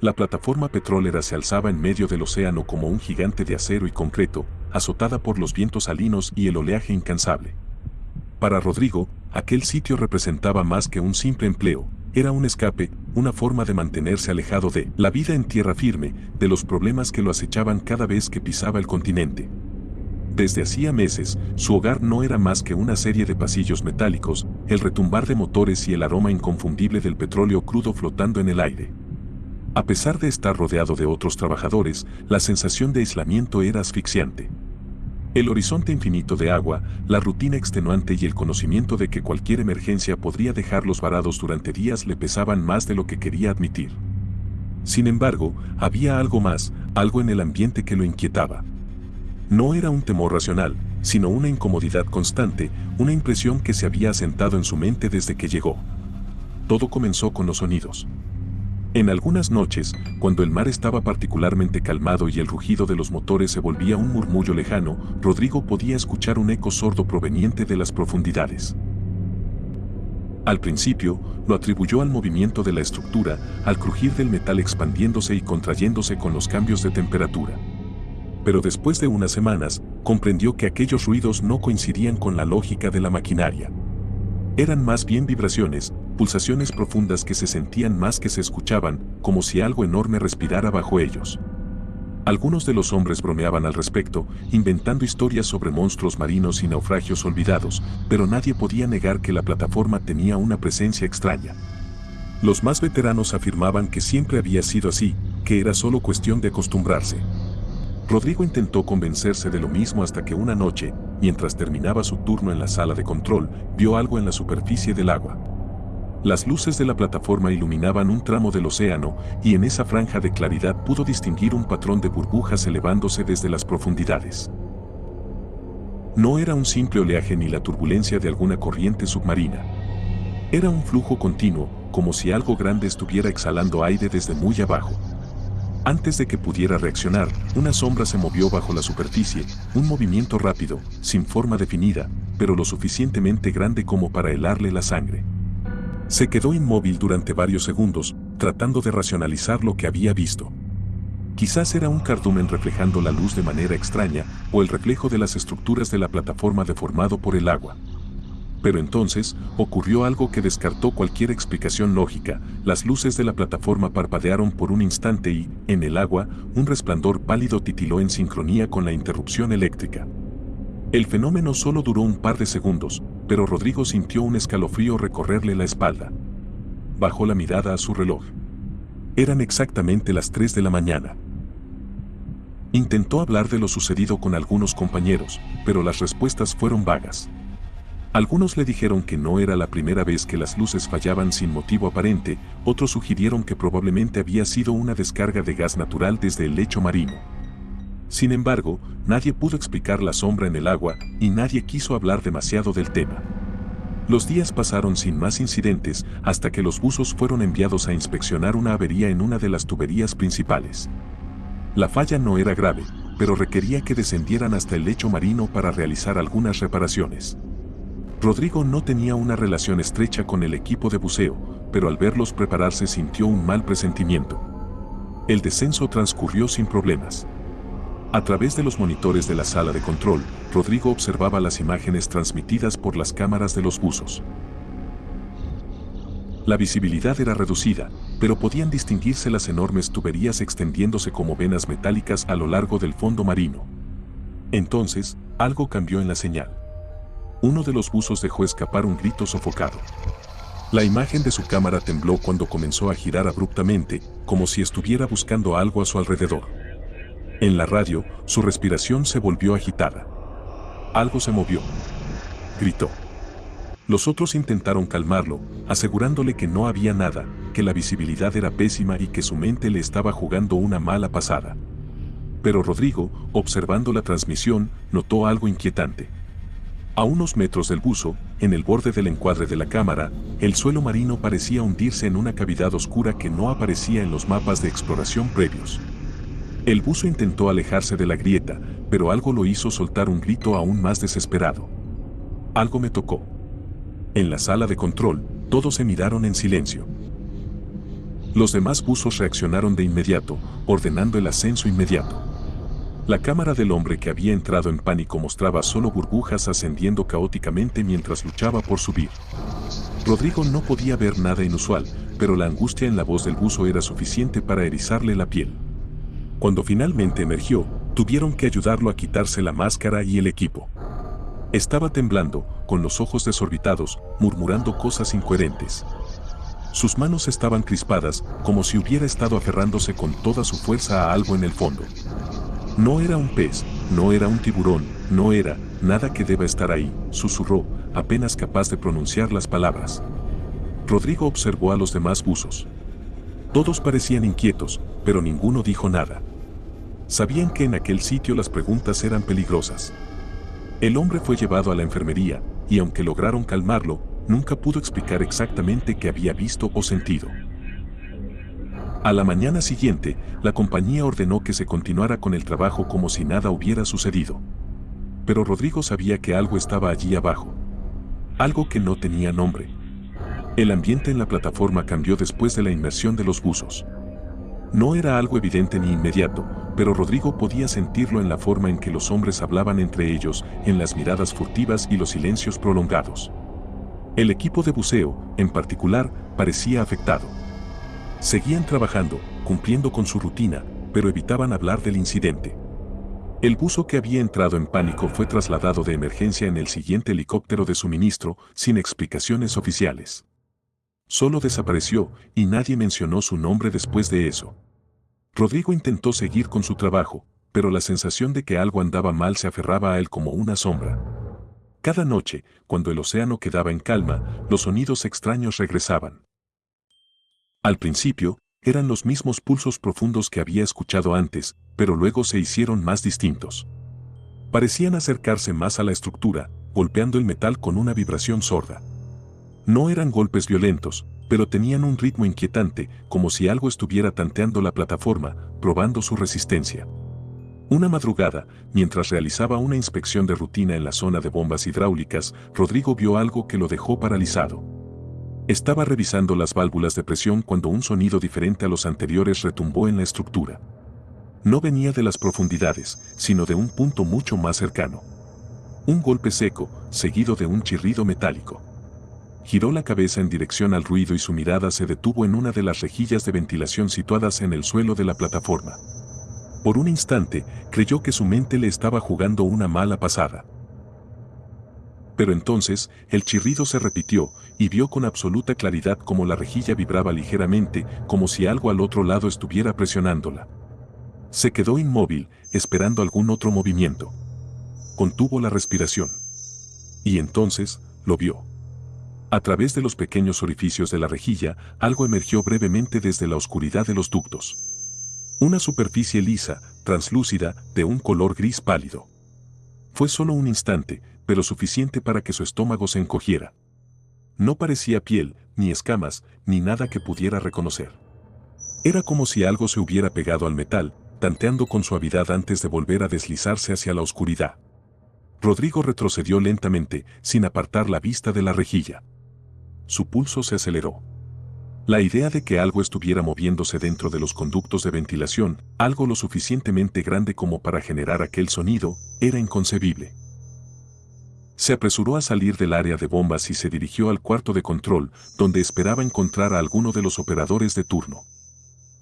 La plataforma petrolera se alzaba en medio del océano como un gigante de acero y concreto, azotada por los vientos salinos y el oleaje incansable. Para Rodrigo, aquel sitio representaba más que un simple empleo, era un escape, una forma de mantenerse alejado de la vida en tierra firme, de los problemas que lo acechaban cada vez que pisaba el continente. Desde hacía meses, su hogar no era más que una serie de pasillos metálicos, el retumbar de motores y el aroma inconfundible del petróleo crudo flotando en el aire. A pesar de estar rodeado de otros trabajadores, la sensación de aislamiento era asfixiante. El horizonte infinito de agua, la rutina extenuante y el conocimiento de que cualquier emergencia podría dejarlos varados durante días le pesaban más de lo que quería admitir. Sin embargo, había algo más, algo en el ambiente que lo inquietaba. No era un temor racional, sino una incomodidad constante, una impresión que se había asentado en su mente desde que llegó. Todo comenzó con los sonidos. En algunas noches, cuando el mar estaba particularmente calmado y el rugido de los motores se volvía un murmullo lejano, Rodrigo podía escuchar un eco sordo proveniente de las profundidades. Al principio, lo atribuyó al movimiento de la estructura, al crujir del metal expandiéndose y contrayéndose con los cambios de temperatura. Pero después de unas semanas, comprendió que aquellos ruidos no coincidían con la lógica de la maquinaria. Eran más bien vibraciones, pulsaciones profundas que se sentían más que se escuchaban, como si algo enorme respirara bajo ellos. Algunos de los hombres bromeaban al respecto, inventando historias sobre monstruos marinos y naufragios olvidados, pero nadie podía negar que la plataforma tenía una presencia extraña. Los más veteranos afirmaban que siempre había sido así, que era solo cuestión de acostumbrarse. Rodrigo intentó convencerse de lo mismo hasta que una noche, mientras terminaba su turno en la sala de control, vio algo en la superficie del agua. Las luces de la plataforma iluminaban un tramo del océano, y en esa franja de claridad pudo distinguir un patrón de burbujas elevándose desde las profundidades. No era un simple oleaje ni la turbulencia de alguna corriente submarina. Era un flujo continuo, como si algo grande estuviera exhalando aire desde muy abajo. Antes de que pudiera reaccionar, una sombra se movió bajo la superficie, un movimiento rápido, sin forma definida, pero lo suficientemente grande como para helarle la sangre. Se quedó inmóvil durante varios segundos, tratando de racionalizar lo que había visto. Quizás era un cardumen reflejando la luz de manera extraña, o el reflejo de las estructuras de la plataforma deformado por el agua. Pero entonces, ocurrió algo que descartó cualquier explicación lógica. Las luces de la plataforma parpadearon por un instante y, en el agua, un resplandor pálido titiló en sincronía con la interrupción eléctrica. El fenómeno solo duró un par de segundos, pero Rodrigo sintió un escalofrío recorrerle la espalda. Bajó la mirada a su reloj. Eran exactamente las 3 de la mañana. Intentó hablar de lo sucedido con algunos compañeros, pero las respuestas fueron vagas. Algunos le dijeron que no era la primera vez que las luces fallaban sin motivo aparente, otros sugirieron que probablemente había sido una descarga de gas natural desde el lecho marino. Sin embargo, nadie pudo explicar la sombra en el agua, y nadie quiso hablar demasiado del tema. Los días pasaron sin más incidentes, hasta que los buzos fueron enviados a inspeccionar una avería en una de las tuberías principales. La falla no era grave, pero requería que descendieran hasta el lecho marino para realizar algunas reparaciones. Rodrigo no tenía una relación estrecha con el equipo de buceo, pero al verlos prepararse sintió un mal presentimiento. El descenso transcurrió sin problemas. A través de los monitores de la sala de control, Rodrigo observaba las imágenes transmitidas por las cámaras de los buzos. La visibilidad era reducida, pero podían distinguirse las enormes tuberías extendiéndose como venas metálicas a lo largo del fondo marino. Entonces, algo cambió en la señal. Uno de los buzos dejó escapar un grito sofocado. La imagen de su cámara tembló cuando comenzó a girar abruptamente, como si estuviera buscando algo a su alrededor. En la radio, su respiración se volvió agitada. Algo se movió. Gritó. Los otros intentaron calmarlo, asegurándole que no había nada, que la visibilidad era pésima y que su mente le estaba jugando una mala pasada. Pero Rodrigo, observando la transmisión, notó algo inquietante. A unos metros del buzo, en el borde del encuadre de la cámara, el suelo marino parecía hundirse en una cavidad oscura que no aparecía en los mapas de exploración previos. El buzo intentó alejarse de la grieta, pero algo lo hizo soltar un grito aún más desesperado. Algo me tocó. En la sala de control, todos se miraron en silencio. Los demás buzos reaccionaron de inmediato, ordenando el ascenso inmediato. La cámara del hombre que había entrado en pánico mostraba solo burbujas ascendiendo caóticamente mientras luchaba por subir. Rodrigo no podía ver nada inusual, pero la angustia en la voz del buzo era suficiente para erizarle la piel. Cuando finalmente emergió, tuvieron que ayudarlo a quitarse la máscara y el equipo. Estaba temblando, con los ojos desorbitados, murmurando cosas incoherentes. Sus manos estaban crispadas, como si hubiera estado aferrándose con toda su fuerza a algo en el fondo. No era un pez, no era un tiburón, no era nada que deba estar ahí, susurró, apenas capaz de pronunciar las palabras. Rodrigo observó a los demás buzos. Todos parecían inquietos, pero ninguno dijo nada. Sabían que en aquel sitio las preguntas eran peligrosas. El hombre fue llevado a la enfermería, y aunque lograron calmarlo, nunca pudo explicar exactamente qué había visto o sentido. A la mañana siguiente, la compañía ordenó que se continuara con el trabajo como si nada hubiera sucedido. Pero Rodrigo sabía que algo estaba allí abajo. Algo que no tenía nombre. El ambiente en la plataforma cambió después de la inmersión de los buzos. No era algo evidente ni inmediato, pero Rodrigo podía sentirlo en la forma en que los hombres hablaban entre ellos, en las miradas furtivas y los silencios prolongados. El equipo de buceo, en particular, parecía afectado. Seguían trabajando, cumpliendo con su rutina, pero evitaban hablar del incidente. El buzo que había entrado en pánico fue trasladado de emergencia en el siguiente helicóptero de suministro, sin explicaciones oficiales. Solo desapareció, y nadie mencionó su nombre después de eso. Rodrigo intentó seguir con su trabajo, pero la sensación de que algo andaba mal se aferraba a él como una sombra. Cada noche, cuando el océano quedaba en calma, los sonidos extraños regresaban. Al principio, eran los mismos pulsos profundos que había escuchado antes, pero luego se hicieron más distintos. Parecían acercarse más a la estructura, golpeando el metal con una vibración sorda. No eran golpes violentos, pero tenían un ritmo inquietante, como si algo estuviera tanteando la plataforma, probando su resistencia. Una madrugada, mientras realizaba una inspección de rutina en la zona de bombas hidráulicas, Rodrigo vio algo que lo dejó paralizado. Estaba revisando las válvulas de presión cuando un sonido diferente a los anteriores retumbó en la estructura. No venía de las profundidades, sino de un punto mucho más cercano. Un golpe seco, seguido de un chirrido metálico. Giró la cabeza en dirección al ruido y su mirada se detuvo en una de las rejillas de ventilación situadas en el suelo de la plataforma. Por un instante, creyó que su mente le estaba jugando una mala pasada. Pero entonces, el chirrido se repitió, y vio con absoluta claridad cómo la rejilla vibraba ligeramente, como si algo al otro lado estuviera presionándola. Se quedó inmóvil, esperando algún otro movimiento. Contuvo la respiración. Y entonces, lo vio. A través de los pequeños orificios de la rejilla, algo emergió brevemente desde la oscuridad de los ductos. Una superficie lisa, translúcida, de un color gris pálido. Fue solo un instante, pero suficiente para que su estómago se encogiera. No parecía piel, ni escamas, ni nada que pudiera reconocer. Era como si algo se hubiera pegado al metal, tanteando con suavidad antes de volver a deslizarse hacia la oscuridad. Rodrigo retrocedió lentamente, sin apartar la vista de la rejilla. Su pulso se aceleró. La idea de que algo estuviera moviéndose dentro de los conductos de ventilación, algo lo suficientemente grande como para generar aquel sonido, era inconcebible. Se apresuró a salir del área de bombas y se dirigió al cuarto de control, donde esperaba encontrar a alguno de los operadores de turno.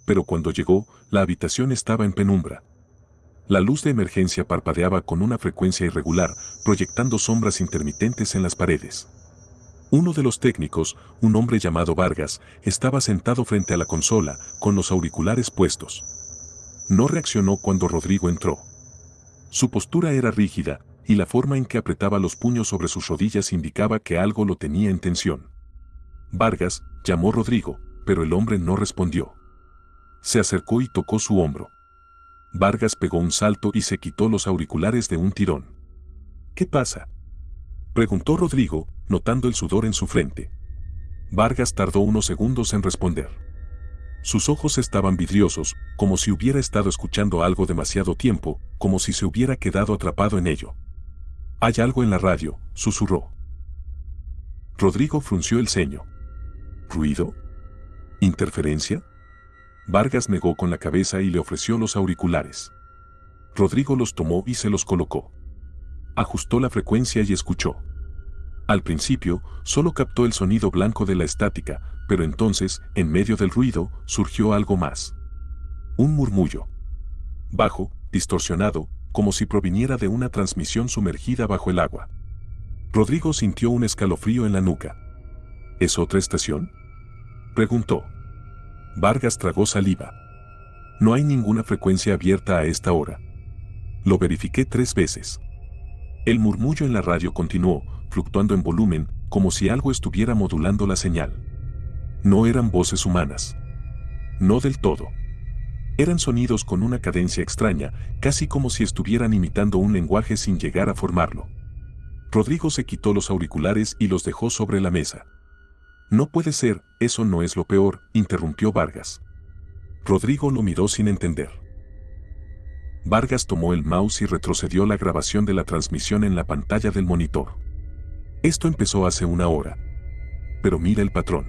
Pero cuando llegó, la habitación estaba en penumbra. La luz de emergencia parpadeaba con una frecuencia irregular, proyectando sombras intermitentes en las paredes. Uno de los técnicos, un hombre llamado Vargas, estaba sentado frente a la consola, con los auriculares puestos. No reaccionó cuando Rodrigo entró. Su postura era rígida, y la forma en que apretaba los puños sobre sus rodillas indicaba que algo lo tenía en tensión. Vargas, llamó Rodrigo, pero el hombre no respondió. Se acercó y tocó su hombro. Vargas pegó un salto y se quitó los auriculares de un tirón. ¿Qué pasa?, preguntó Rodrigo, notando el sudor en su frente. Vargas tardó unos segundos en responder. Sus ojos estaban vidriosos, como si hubiera estado escuchando algo demasiado tiempo, como si se hubiera quedado atrapado en ello. «Hay algo en la radio», susurró. Rodrigo frunció el ceño. ¿Ruido? ¿Interferencia? Vargas negó con la cabeza y le ofreció los auriculares. Rodrigo los tomó y se los colocó. Ajustó la frecuencia y escuchó. Al principio, solo captó el sonido blanco de la estática, pero entonces, en medio del ruido, surgió algo más. Un murmullo. Bajo, distorsionado, como si proviniera de una transmisión sumergida bajo el agua. Rodrigo sintió un escalofrío en la nuca. ¿Es otra estación?, preguntó. Vargas tragó saliva. No hay ninguna frecuencia abierta a esta hora. Lo verifiqué 3 veces. El murmullo en la radio continuó, fluctuando en volumen, como si algo estuviera modulando la señal. No eran voces humanas. No del todo. Eran sonidos con una cadencia extraña, casi como si estuvieran imitando un lenguaje sin llegar a formarlo. Rodrigo se quitó los auriculares y los dejó sobre la mesa. No puede ser, eso no es lo peor, interrumpió Vargas. Rodrigo lo miró sin entender. Vargas tomó el mouse y retrocedió la grabación de la transmisión en la pantalla del monitor. Esto empezó hace 1 hora. Pero mira el patrón.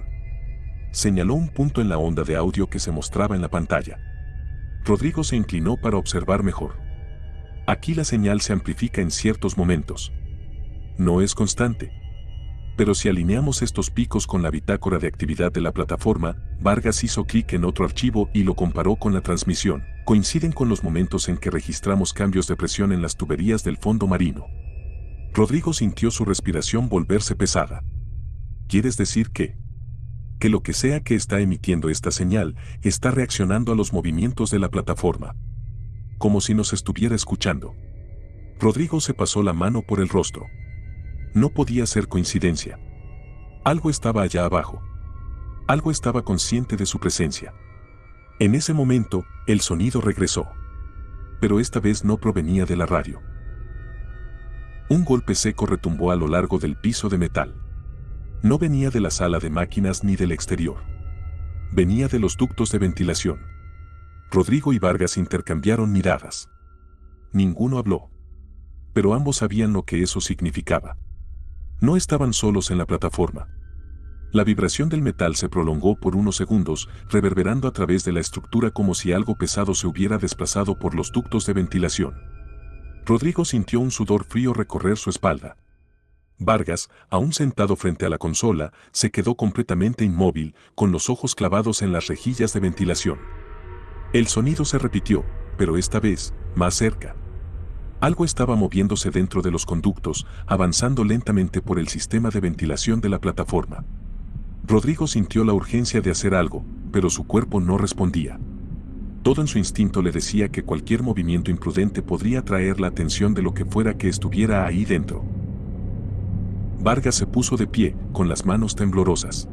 Señaló un punto en la onda de audio que se mostraba en la pantalla. Rodrigo se inclinó para observar mejor. Aquí la señal se amplifica en ciertos momentos. No es constante. Pero si alineamos estos picos con la bitácora de actividad de la plataforma, Vargas hizo clic en otro archivo y lo comparó con la transmisión. Coinciden con los momentos en que registramos cambios de presión en las tuberías del fondo marino. Rodrigo sintió su respiración volverse pesada. ¿Quieres decir que lo que sea que está emitiendo esta señal está reaccionando a los movimientos de la plataforma? Como si nos estuviera escuchando. Rodrigo se pasó la mano por el rostro. No podía ser coincidencia. Algo estaba allá abajo. Algo estaba consciente de su presencia. En ese momento, el sonido regresó. Pero esta vez no provenía de la radio. Un golpe seco retumbó a lo largo del piso de metal. No venía de la sala de máquinas ni del exterior. Venía de los ductos de ventilación. Rodrigo y Vargas intercambiaron miradas. Ninguno habló. Pero ambos sabían lo que eso significaba. No estaban solos en la plataforma. La vibración del metal se prolongó por unos segundos, reverberando a través de la estructura como si algo pesado se hubiera desplazado por los ductos de ventilación. Rodrigo sintió un sudor frío recorrer su espalda. Vargas, aún sentado frente a la consola, se quedó completamente inmóvil, con los ojos clavados en las rejillas de ventilación. El sonido se repitió, pero esta vez, más cerca. Algo estaba moviéndose dentro de los conductos, avanzando lentamente por el sistema de ventilación de la plataforma. Rodrigo sintió la urgencia de hacer algo, pero su cuerpo no respondía. Todo en su instinto le decía que cualquier movimiento imprudente podría atraer la atención de lo que fuera que estuviera ahí dentro. Vargas se puso de pie, con las manos temblorosas.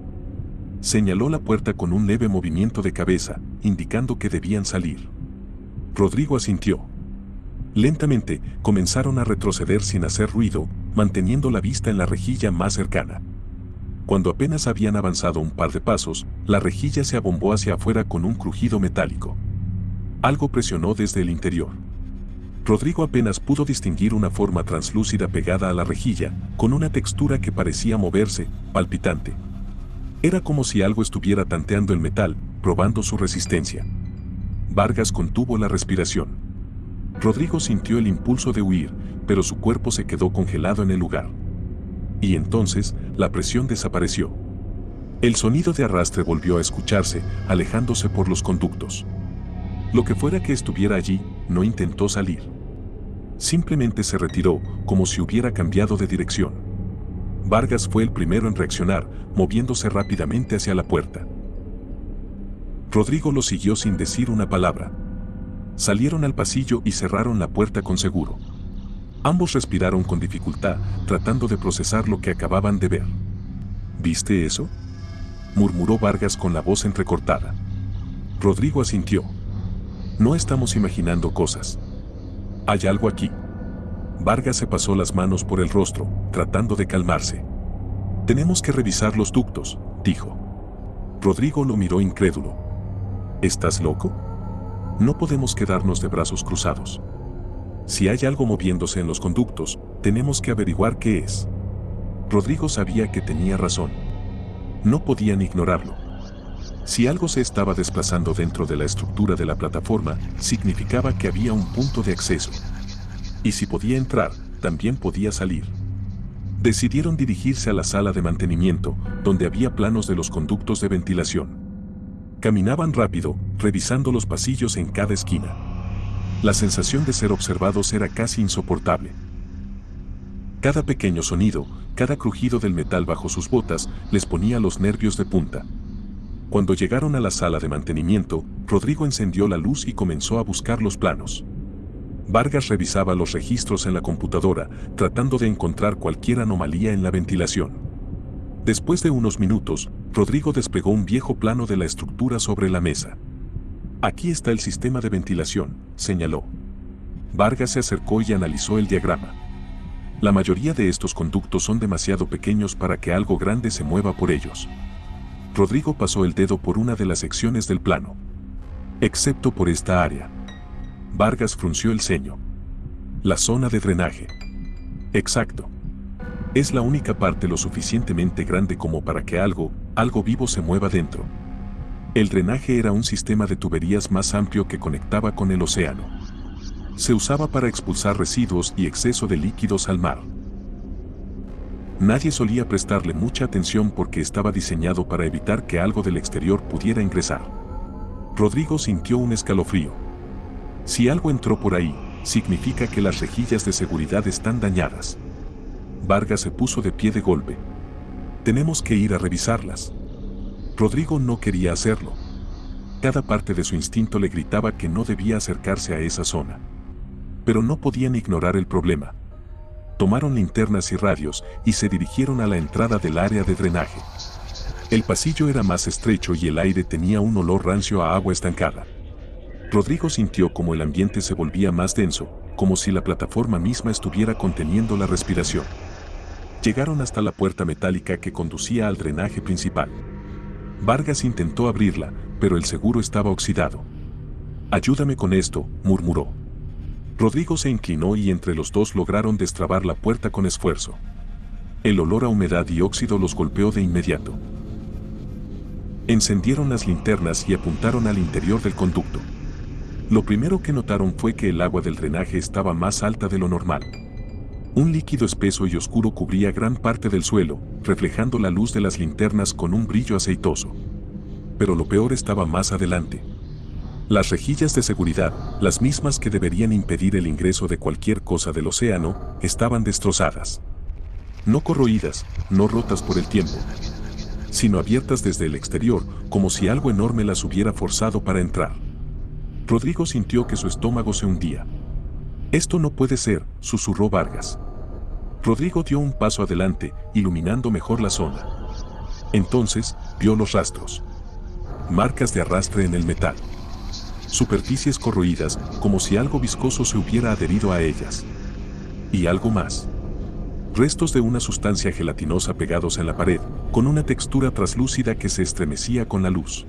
Señaló la puerta con un leve movimiento de cabeza, indicando que debían salir. Rodrigo asintió. Lentamente, comenzaron a retroceder sin hacer ruido, manteniendo la vista en la rejilla más cercana. Cuando apenas habían avanzado un par de pasos, la rejilla se abombó hacia afuera con un crujido metálico. Algo presionó desde el interior. Rodrigo apenas pudo distinguir una forma translúcida pegada a la rejilla, con una textura que parecía moverse, palpitante. Era como si algo estuviera tanteando el metal, probando su resistencia. Vargas contuvo la respiración. Rodrigo sintió el impulso de huir, pero su cuerpo se quedó congelado en el lugar. Y entonces, la presión desapareció. El sonido de arrastre volvió a escucharse, alejándose por los conductos. Lo que fuera que estuviera allí, no intentó salir. Simplemente se retiró, como si hubiera cambiado de dirección. Vargas fue el primero en reaccionar, moviéndose rápidamente hacia la puerta. Rodrigo lo siguió sin decir una palabra. Salieron al pasillo y cerraron la puerta con seguro. Ambos respiraron con dificultad, tratando de procesar lo que acababan de ver. ¿Viste eso?, murmuró Vargas con la voz entrecortada. Rodrigo asintió. No estamos imaginando cosas. Hay algo aquí. Vargas se pasó las manos por el rostro, tratando de calmarse. Tenemos que revisar los ductos, dijo. Rodrigo lo miró incrédulo. ¿Estás loco? No podemos quedarnos de brazos cruzados. Si hay algo moviéndose en los conductos, tenemos que averiguar qué es. Rodrigo sabía que tenía razón. No podían ignorarlo. Si algo se estaba desplazando dentro de la estructura de la plataforma, significaba que había un punto de acceso. Y si podía entrar, también podía salir. Decidieron dirigirse a la sala de mantenimiento, donde había planos de los conductos de ventilación. Caminaban rápido, revisando los pasillos en cada esquina. La sensación de ser observados era casi insoportable. Cada pequeño sonido, cada crujido del metal bajo sus botas, les ponía los nervios de punta. Cuando llegaron a la sala de mantenimiento, Rodrigo encendió la luz y comenzó a buscar los planos. Vargas revisaba los registros en la computadora, tratando de encontrar cualquier anomalía en la ventilación. Después de unos minutos, Rodrigo desplegó un viejo plano de la estructura sobre la mesa. Aquí está el sistema de ventilación, señaló. Vargas se acercó y analizó el diagrama. La mayoría de estos conductos son demasiado pequeños para que algo grande se mueva por ellos. Rodrigo pasó el dedo por una de las secciones del plano. Excepto por esta área. Vargas frunció el ceño. La zona de drenaje. Exacto. Es la única parte lo suficientemente grande como para que algo vivo se mueva dentro. El drenaje era un sistema de tuberías más amplio que conectaba con el océano. Se usaba para expulsar residuos y exceso de líquidos al mar. Nadie solía prestarle mucha atención porque estaba diseñado para evitar que algo del exterior pudiera ingresar. Rodrigo sintió un escalofrío. Si algo entró por ahí, significa que las rejillas de seguridad están dañadas. Vargas se puso de pie de golpe. Tenemos que ir a revisarlas. Rodrigo no quería hacerlo. Cada parte de su instinto le gritaba que no debía acercarse a esa zona. Pero no podían ignorar el problema. Tomaron linternas y radios y se dirigieron a la entrada del área de drenaje. El pasillo era más estrecho y el aire tenía un olor rancio a agua estancada. Rodrigo sintió como el ambiente se volvía más denso, como si la plataforma misma estuviera conteniendo la respiración. Llegaron hasta la puerta metálica que conducía al drenaje principal. Vargas intentó abrirla, pero el seguro estaba oxidado. «Ayúdame con esto», murmuró. Rodrigo se inclinó y entre los dos lograron destrabar la puerta con esfuerzo. El olor a humedad y óxido los golpeó de inmediato. Encendieron las linternas y apuntaron al interior del conducto. Lo primero que notaron fue que el agua del drenaje estaba más alta de lo normal. Un líquido espeso y oscuro cubría gran parte del suelo, reflejando la luz de las linternas con un brillo aceitoso. Pero lo peor estaba más adelante. Las rejillas de seguridad, las mismas que deberían impedir el ingreso de cualquier cosa del océano, estaban destrozadas. No corroídas, no rotas por el tiempo, sino abiertas desde el exterior, como si algo enorme las hubiera forzado para entrar. Rodrigo sintió que su estómago se hundía. «Esto no puede ser», susurró Vargas. Rodrigo dio un paso adelante, iluminando mejor la zona. Entonces, vio los rastros. Marcas de arrastre en el metal. Superficies corroídas, como si algo viscoso se hubiera adherido a ellas. Y algo más. Restos de una sustancia gelatinosa pegados en la pared, con una textura traslúcida que se estremecía con la luz.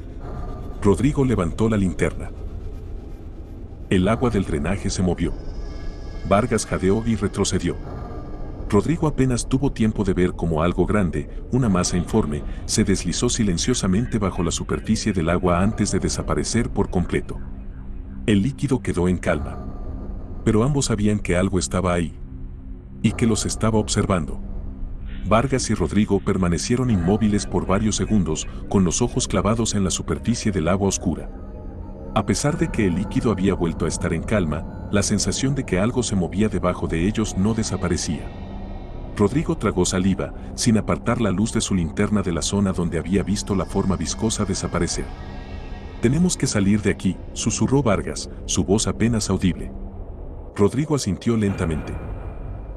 Rodrigo levantó la linterna. El agua del drenaje se movió. Vargas jadeó y retrocedió. Rodrigo apenas tuvo tiempo de ver cómo algo grande, una masa informe, se deslizó silenciosamente bajo la superficie del agua antes de desaparecer por completo. El líquido quedó en calma. Pero ambos sabían que algo estaba ahí. Y que los estaba observando. Vargas y Rodrigo permanecieron inmóviles por varios segundos, con los ojos clavados en la superficie del agua oscura. A pesar de que el líquido había vuelto a estar en calma, la sensación de que algo se movía debajo de ellos no desaparecía. Rodrigo tragó saliva, sin apartar la luz de su linterna de la zona donde había visto la forma viscosa desaparecer. «Tenemos que salir de aquí», susurró Vargas, su voz apenas audible. Rodrigo asintió lentamente.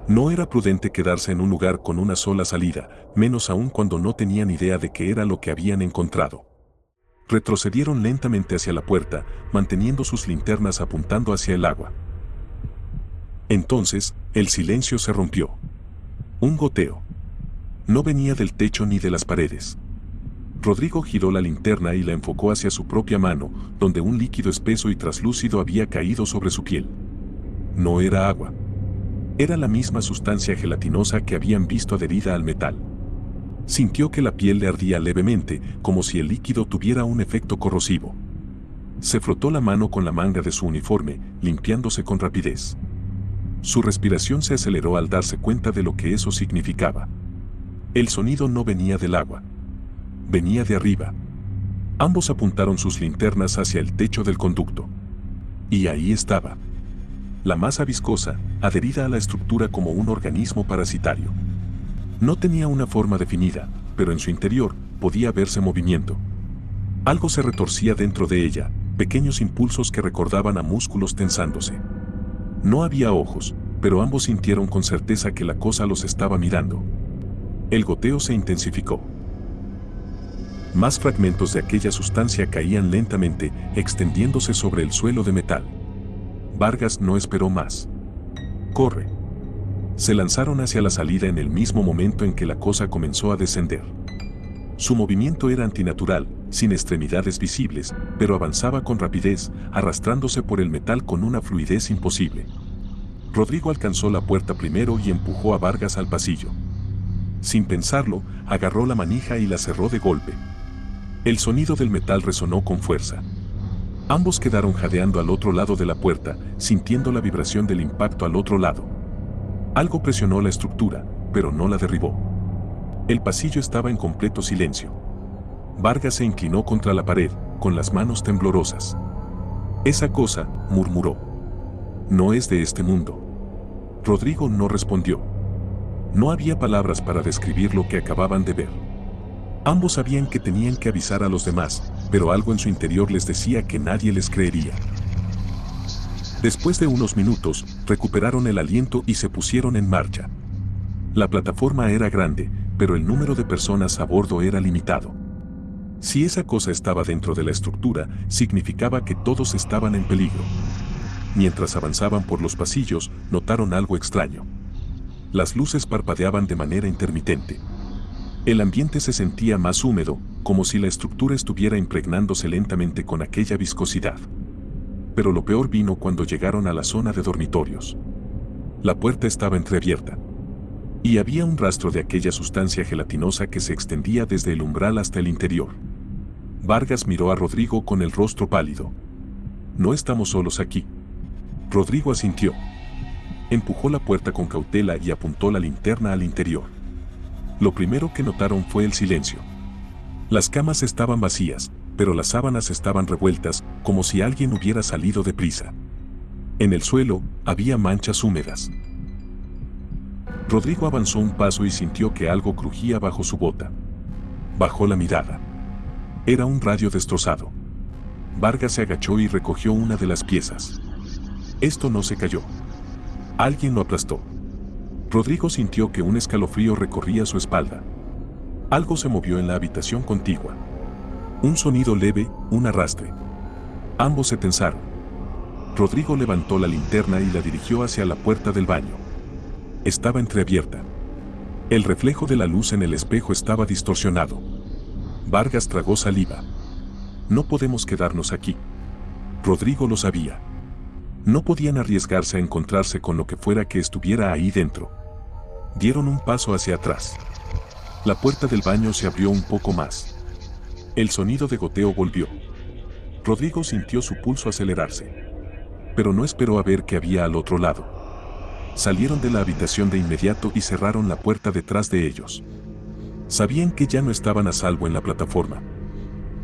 No era prudente quedarse en un lugar con una sola salida, menos aún cuando no tenían idea de qué era lo que habían encontrado. Retrocedieron lentamente hacia la puerta, manteniendo sus linternas apuntando hacia el agua. Entonces, el silencio se rompió. Un goteo. No venía del techo ni de las paredes. Rodrigo giró la linterna y la enfocó hacia su propia mano, donde un líquido espeso y traslúcido había caído sobre su piel. No era agua. Era la misma sustancia gelatinosa que habían visto adherida al metal. Sintió que la piel le ardía levemente, como si el líquido tuviera un efecto corrosivo. Se frotó la mano con la manga de su uniforme, limpiándose con rapidez. Su respiración se aceleró al darse cuenta de lo que eso significaba. El sonido no venía del agua. Venía de arriba. Ambos apuntaron sus linternas hacia el techo del conducto. Y ahí estaba. La masa viscosa, adherida a la estructura como un organismo parasitario. No tenía una forma definida, pero en su interior podía verse movimiento. Algo se retorcía dentro de ella, pequeños impulsos que recordaban a músculos tensándose. No había ojos, pero ambos sintieron con certeza que la cosa los estaba mirando. El goteo se intensificó. Más fragmentos de aquella sustancia caían lentamente, extendiéndose sobre el suelo de metal. Vargas no esperó más. ¡Corre! Se lanzaron hacia la salida en el mismo momento en que la cosa comenzó a descender. Su movimiento era antinatural, sin extremidades visibles, pero avanzaba con rapidez, arrastrándose por el metal con una fluidez imposible. Rodrigo alcanzó la puerta primero y empujó a Vargas al pasillo. Sin pensarlo, agarró la manija y la cerró de golpe. El sonido del metal resonó con fuerza. Ambos quedaron jadeando al otro lado de la puerta, sintiendo la vibración del impacto al otro lado. Algo presionó la estructura, pero no la derribó. El pasillo estaba en completo silencio. Vargas se inclinó contra la pared, con las manos temblorosas. «Esa cosa», murmuró. «No es de este mundo». Rodrigo no respondió. No había palabras para describir lo que acababan de ver. Ambos sabían que tenían que avisar a los demás, pero algo en su interior les decía que nadie les creería. Después de unos minutos, recuperaron el aliento y se pusieron en marcha. La plataforma era grande, pero el número de personas a bordo era limitado. Si esa cosa estaba dentro de la estructura, significaba que todos estaban en peligro. Mientras avanzaban por los pasillos, notaron algo extraño. Las luces parpadeaban de manera intermitente. El ambiente se sentía más húmedo, como si la estructura estuviera impregnándose lentamente con aquella viscosidad. Pero lo peor vino cuando llegaron a la zona de dormitorios. La puerta estaba entreabierta. Y había un rastro de aquella sustancia gelatinosa que se extendía desde el umbral hasta el interior. Vargas miró a Rodrigo con el rostro pálido. «No estamos solos aquí». Rodrigo asintió. Empujó la puerta con cautela y apuntó la linterna al interior. Lo primero que notaron fue el silencio. Las camas estaban vacías, pero las sábanas estaban revueltas, como si alguien hubiera salido deprisa. En el suelo, había manchas húmedas. Rodrigo avanzó un paso y sintió que algo crujía bajo su bota. Bajó la mirada. Era un radio destrozado. Vargas se agachó y recogió una de las piezas. Esto no se cayó. Alguien lo aplastó. Rodrigo sintió que un escalofrío recorría su espalda. Algo se movió en la habitación contigua. Un sonido leve, un arrastre. Ambos se tensaron. Rodrigo levantó la linterna y la dirigió hacia la puerta del baño. Estaba entreabierta. El reflejo de la luz en el espejo estaba distorsionado. Vargas tragó saliva. «No podemos quedarnos aquí». Rodrigo lo sabía. No podían arriesgarse a encontrarse con lo que fuera que estuviera ahí dentro. Dieron un paso hacia atrás. La puerta del baño se abrió un poco más. El sonido de goteo volvió. Rodrigo sintió su pulso acelerarse. Pero no esperó a ver qué había al otro lado. Salieron de la habitación de inmediato y cerraron la puerta detrás de ellos. Sabían que ya no estaban a salvo en la plataforma.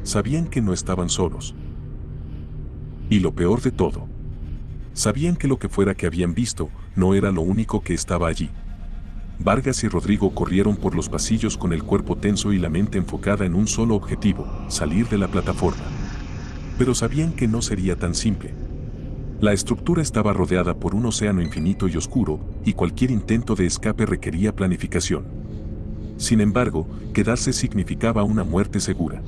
Sabían que no estaban solos. Y lo peor de todo, sabían que lo que fuera que habían visto no era lo único que estaba allí. Vargas y Rodrigo corrieron por los pasillos con el cuerpo tenso y la mente enfocada en un solo objetivo: salir de la plataforma. Pero sabían que no sería tan simple. La estructura estaba rodeada por un océano infinito y oscuro, y cualquier intento de escape requería planificación. Sin embargo, quedarse significaba una muerte segura.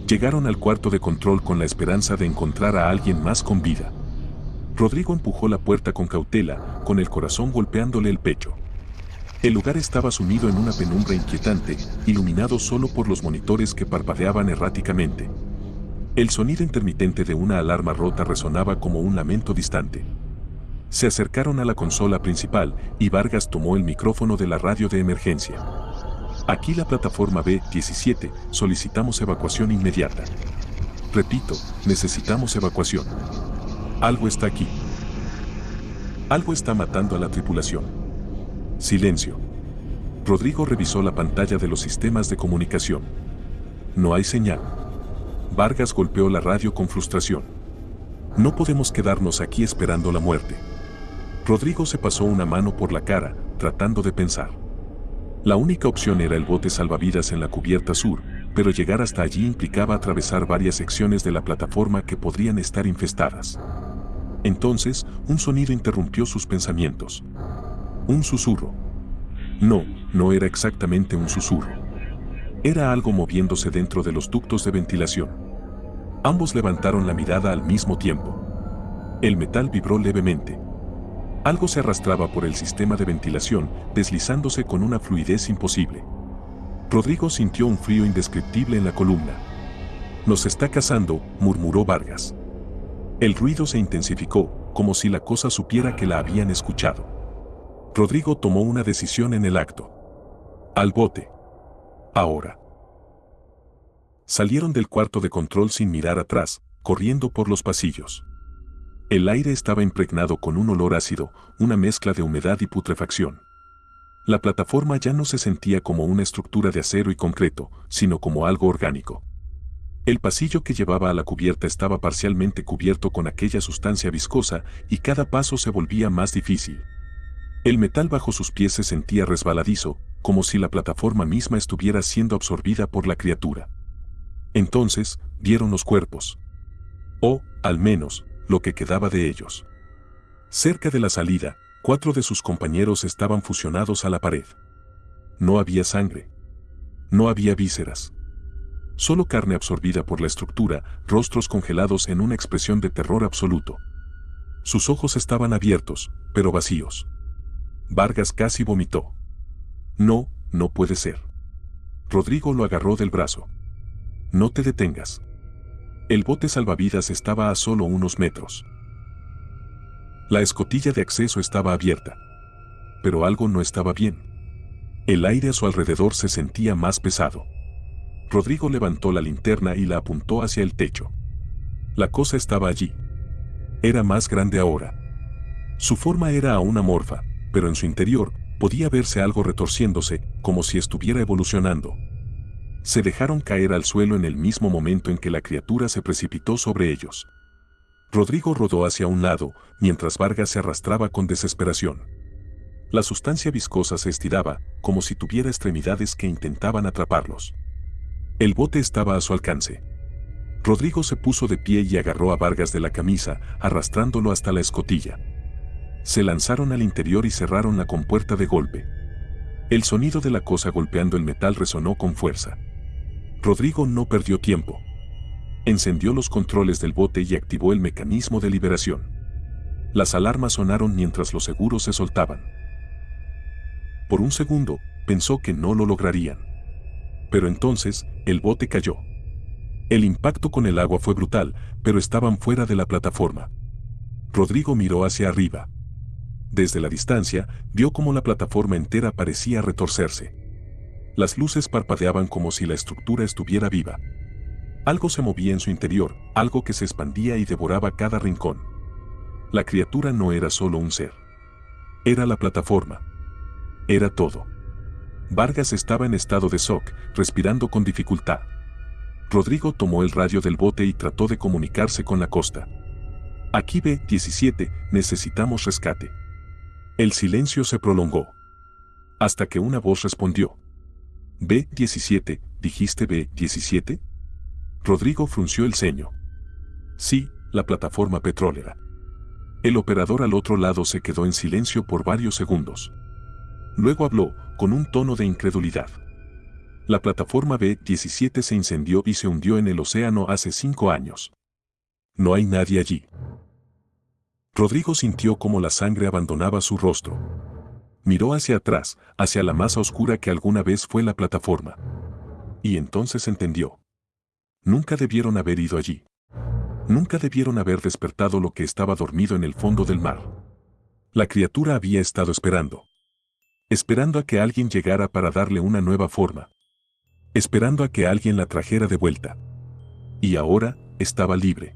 Llegaron al cuarto de control con la esperanza de encontrar a alguien más con vida. Rodrigo empujó la puerta con cautela, con el corazón golpeándole el pecho. El lugar estaba sumido en una penumbra inquietante, iluminado solo por los monitores que parpadeaban erráticamente. El sonido intermitente de una alarma rota resonaba como un lamento distante. Se acercaron a la consola principal y Vargas tomó el micrófono de la radio de emergencia. Aquí la plataforma B-17, solicitamos evacuación inmediata. Repito, necesitamos evacuación. Algo está aquí. Algo está matando a la tripulación. Silencio. Rodrigo revisó la pantalla de los sistemas de comunicación. No hay señal. Vargas golpeó la radio con frustración. No podemos quedarnos aquí esperando la muerte. Rodrigo se pasó una mano por la cara, tratando de pensar. La única opción era el bote salvavidas en la cubierta sur, pero llegar hasta allí implicaba atravesar varias secciones de la plataforma que podrían estar infestadas. Entonces, un sonido interrumpió sus pensamientos. Un susurro. No, no era exactamente un susurro. Era algo moviéndose dentro de los ductos de ventilación. Ambos levantaron la mirada al mismo tiempo. El metal vibró levemente. Algo se arrastraba por el sistema de ventilación, deslizándose con una fluidez imposible. Rodrigo sintió un frío indescriptible en la columna. «Nos está cazando», murmuró Vargas. El ruido se intensificó, como si la cosa supiera que la habían escuchado. Rodrigo tomó una decisión en el acto. «Al bote. Ahora». Salieron del cuarto de control sin mirar atrás, corriendo por los pasillos. El aire estaba impregnado con un olor ácido, una mezcla de humedad y putrefacción. La plataforma ya no se sentía como una estructura de acero y concreto, sino como algo orgánico. El pasillo que llevaba a la cubierta estaba parcialmente cubierto con aquella sustancia viscosa y cada paso se volvía más difícil. El metal bajo sus pies se sentía resbaladizo, como si la plataforma misma estuviera siendo absorbida por la criatura. Entonces, vieron los cuerpos. O, al menos, lo que quedaba de ellos. Cerca de la salida, 4 de sus compañeros estaban fusionados a la pared. No había sangre. No había vísceras. Solo carne absorbida por la estructura, rostros congelados en una expresión de terror absoluto. Sus ojos estaban abiertos, pero vacíos. Vargas casi vomitó. No, no puede ser. Rodrigo lo agarró del brazo. No te detengas. El bote salvavidas estaba a solo unos metros. La escotilla de acceso estaba abierta. Pero algo no estaba bien. El aire a su alrededor se sentía más pesado. Rodrigo levantó la linterna y la apuntó hacia el techo. La cosa estaba allí. Era más grande ahora. Su forma era aún amorfa, pero en su interior podía verse algo retorciéndose, como si estuviera evolucionando. Se dejaron caer al suelo en el mismo momento en que la criatura se precipitó sobre ellos. Rodrigo rodó hacia un lado, mientras Vargas se arrastraba con desesperación. La sustancia viscosa se estiraba, como si tuviera extremidades que intentaban atraparlos. El bote estaba a su alcance. Rodrigo se puso de pie y agarró a Vargas de la camisa, arrastrándolo hasta la escotilla. Se lanzaron al interior y cerraron la compuerta de golpe. El sonido de la cosa golpeando el metal resonó con fuerza. Rodrigo no perdió tiempo. Encendió los controles del bote y activó el mecanismo de liberación. Las alarmas sonaron mientras los seguros se soltaban. Por un segundo, pensó que no lo lograrían. Pero entonces, el bote cayó. El impacto con el agua fue brutal, pero estaban fuera de la plataforma. Rodrigo miró hacia arriba. Desde la distancia, vio cómo la plataforma entera parecía retorcerse. Las luces parpadeaban como si la estructura estuviera viva. Algo se movía en su interior, algo que se expandía y devoraba cada rincón. La criatura no era solo un ser. Era la plataforma. Era todo. Vargas estaba en estado de shock, respirando con dificultad. Rodrigo tomó el radio del bote y trató de comunicarse con la costa. Aquí B-17, necesitamos rescate. El silencio se prolongó. Hasta que una voz respondió. B-17, ¿dijiste B-17? Rodrigo frunció el ceño. Sí, la plataforma petrolera. El operador al otro lado se quedó en silencio por varios segundos. Luego habló, con un tono de incredulidad. La plataforma B-17 se incendió y se hundió en el océano hace 5 años. No hay nadie allí. Rodrigo sintió cómo la sangre abandonaba su rostro. Miró hacia atrás, hacia la masa oscura que alguna vez fue la plataforma. Y entonces entendió. Nunca debieron haber ido allí. Nunca debieron haber despertado lo que estaba dormido en el fondo del mar. La criatura había estado esperando. esperando a que alguien llegara para darle una nueva forma, esperando a que alguien la trajera de vuelta. Y ahora, estaba libre.